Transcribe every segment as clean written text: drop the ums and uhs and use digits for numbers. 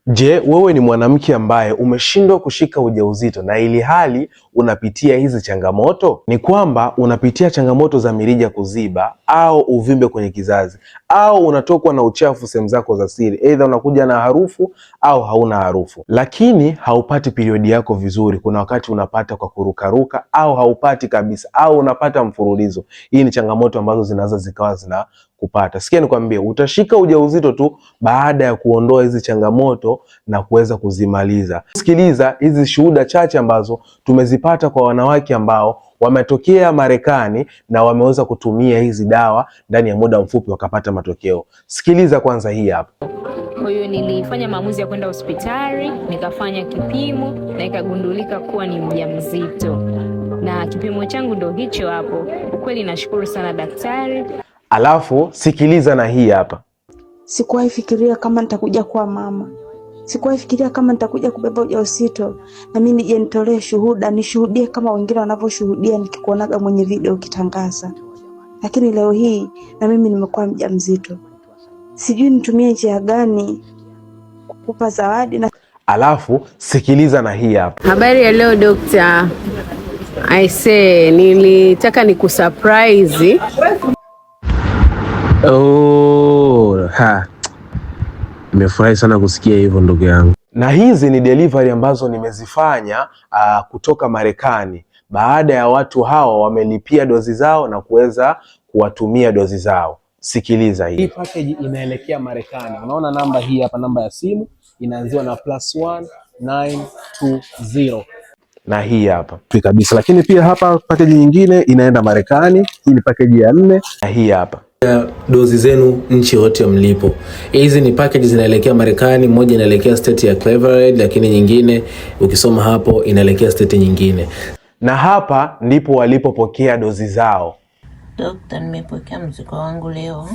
Je, wewe ni mwanamke ambaye umeshindwa kushika ujauzito na ili hali unapitia hizi changamoto? Ni kwamba unapitia changamoto za mirija kuziba au uvimbe kwenye kizazi, au unatokwa na uchafu sehemu zako za siri, aidha unakuja na harufu au hauna harufu, lakini haupati periodi yako vizuri. Kuna wakati unapata kwa kurukaruka au haupati kabisa au unapata mfululizo. Hii ni changamoto ambazo zinaweza zikawa zinakupata. Sikia nikwambie, utashika ujauzito tu baada ya kuondoa hizi changamoto na kuweza kuzimaliza. Sikiliza hizi shuhuda chache ambazo tumezipata kwa wanawake ambao wametokea Marekani na wameweza kutumia hizi dawa ndani ya muda mfupi wakapata matokeo. Sikiliza kwanza hii hapa. Kwa hiyo nilifanya maamuzi ya kwenda hospitali, nikafanya kipimo na ikagundulika kuwa ni mjamzito, na kipimo changu ndo hicho hapo. Ukweli nashukuru sana daktari. Alafu sikiliza na hii hapa. Sikuwahi fikiria kama nitakuja kuwa mama. Sikuwahi fikiria kama nitakuja kubeba ujauzito na mimi nije nitolee shuhuda, nishuhudie kama wengine wanavyoshuhudia nikikuonaga mwenye video ukitangaza. Lakini leo hii na mimi nimekuwa mjamzito. Sijui nitumie njia gani kukupa zawadi na... Alafu sikiliza na hii hapa. Habari ya leo dokta. Nilitaka nikusurprise. Nimefurahi sana kusikia hivyo ndugu yangu. Na hizi ni delivery ambazo nimezifanya kutoka Marekani, baada ya watu hawa wamelipia dozi zao na kuweza kuwatumia dozi zao. Sikiliza hii. Hii package inaelekea Marekani. Unaona namba hii hapa, namba ya simu inaanziwa na +1920. Na hii hapa Kabisa. Lakini pia hapa package nyingine inaenda Marekani. Hii ni package ya 4. na hii hapa. Dozi zenu nchi yote mlipo. Hizi ni package zinaelekea Marekani, moja inaelekea state ya Cleveland, lakini nyingine ukisoma hapo inaelekea state nyingine. Na hapa ndipo walipopokea dozi zao. Dokta, nimepokea mzigo wangu leo.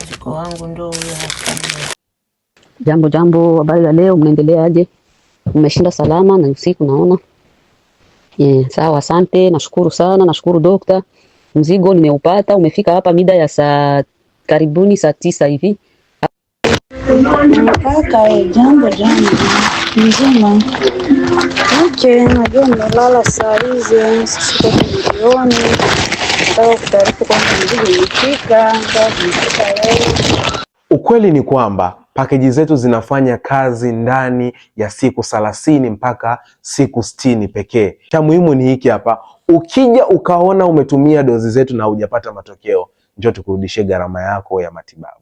Mzigo wangu ndio huyo hapa. Jambo, habari ya leo, mnaendeleaje? Mmeshinda salama na usiku naona? Sawa, asante, nashukuru sana, nashukuru dokta. Mzigo nimeupata, umefika hapa mida ya karibuni saa 9 hivi. Kaka, jambo. Mzima. Okay, najua nimelala saa hizi, sisi jioni. Nataka kutaarifu kwamba mzigo umefika, leo. Ukweli ni kwamba pakeji zetu zinafanya kazi ndani ya siku 30 mpaka siku 60 pekee. Cha muhimu ni hiki hapa. Ukija ukaona umetumia dozi zetu na hujapata matokeo, njoo tukurudishie gharama yako ya matibabu.